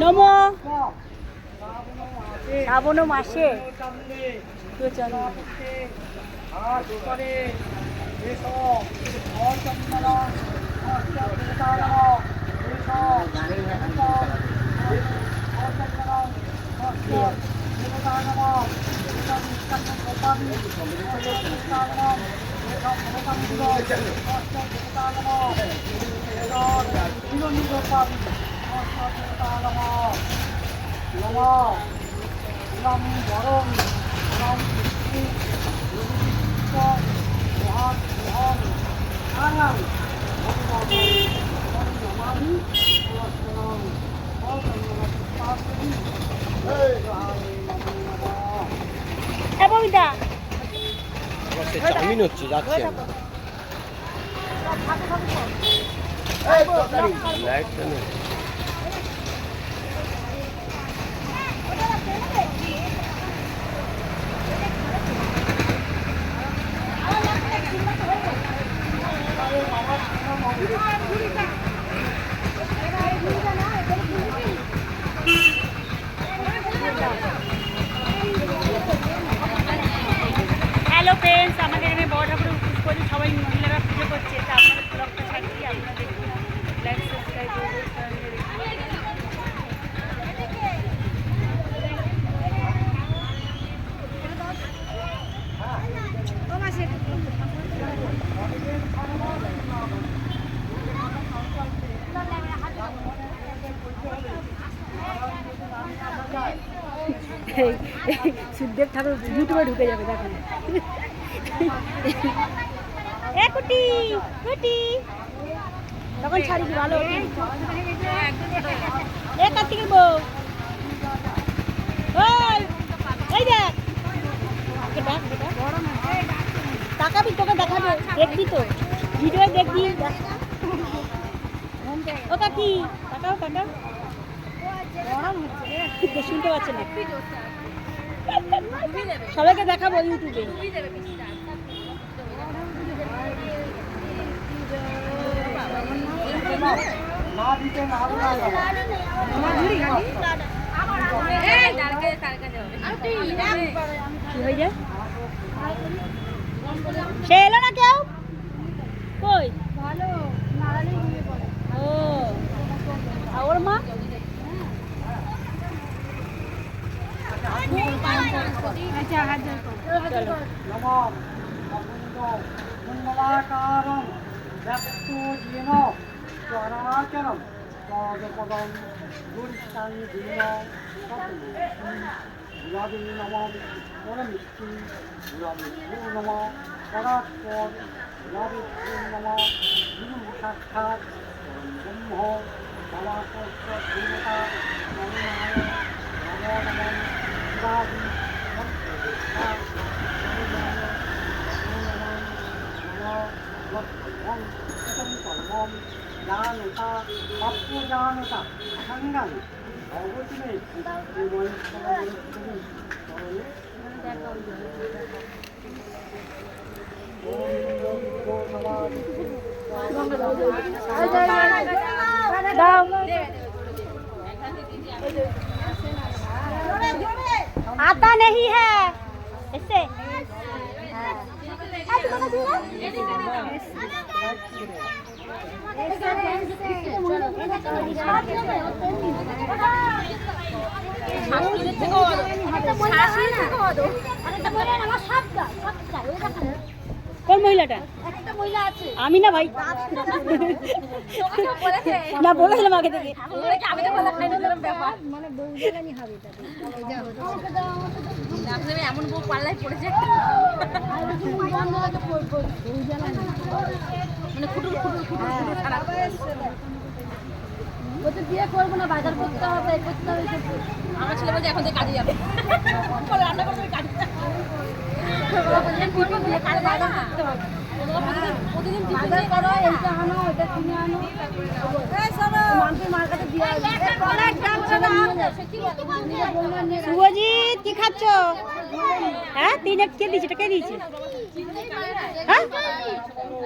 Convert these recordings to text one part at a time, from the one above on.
নমো শ্রাবণ মাসে চাউমিন হচ্ছে যাচ্ছে হ্যালো ফ্রেন্ডস, আমাদের এখানে বড় ঠাকুরের পুজো করছে, সবাই মহিলারা পুজো করছে। তা আপনাদের ব্লগটা ছাড়ছি, আপনারা দেখুন, লাইক সাবস্ক্রাইব করবেন। সুখদেব ঠাকুর ইউটিউবে ঢুকে যাবে, দেখেন। কুটি কুটি তখন ছাড়ি কি ভালো। কার্তিকের বউ, এই দেখ তাকাবি, তোকে দেখাবো, দেখবি তো ভিডিও দেখবি। ও কাকি তাকাও তাকাও, শুনতে পাচ্ছে না। সবাইকে দেখাবো ইউটিউবে। কি হয়ে যায়, সে এলো না কেউ কই? ও ওর মা आता नहीं है इससे। কোন মহিলাটা? আমি না ভাই, না বলেছিলাম আগে থেকে। এমন বউ পাল্লায় পড়েছে, মানে খুটুর খুটুর খুটুর খারাপ। ওদের বিয়ে করবো না, বাজার করতে হবে, করতে হবে। আমার ছেলে বলছে এখন থেকে কাজে যাবে, রান্না করবে, কাজে প্রতিদিন বাজার করো, এইটা আনো, ওটা কিনে আনো, মাংসের মার্কেটে দিয়ে শুভজিৎ কি খাচ্ছ? হ্যাঁ 3 কে দিয়েছে, কে দিয়েছে? হ্যাঁ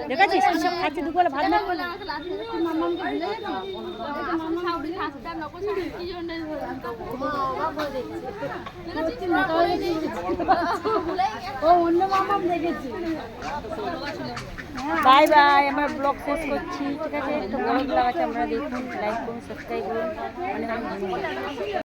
দেখেছিস কি সব খাচ্ছে দুপুরে ভাত না করলে বাই বাই, আমরা ব্লগ শেষ করছি, ঠিক আছে? তো বড় ব্লগ আছে, আমরা দেখুন, লাইক করুন, সাবস্ক্রাইব করুন, অনেক অনেক ধন্যবাদ।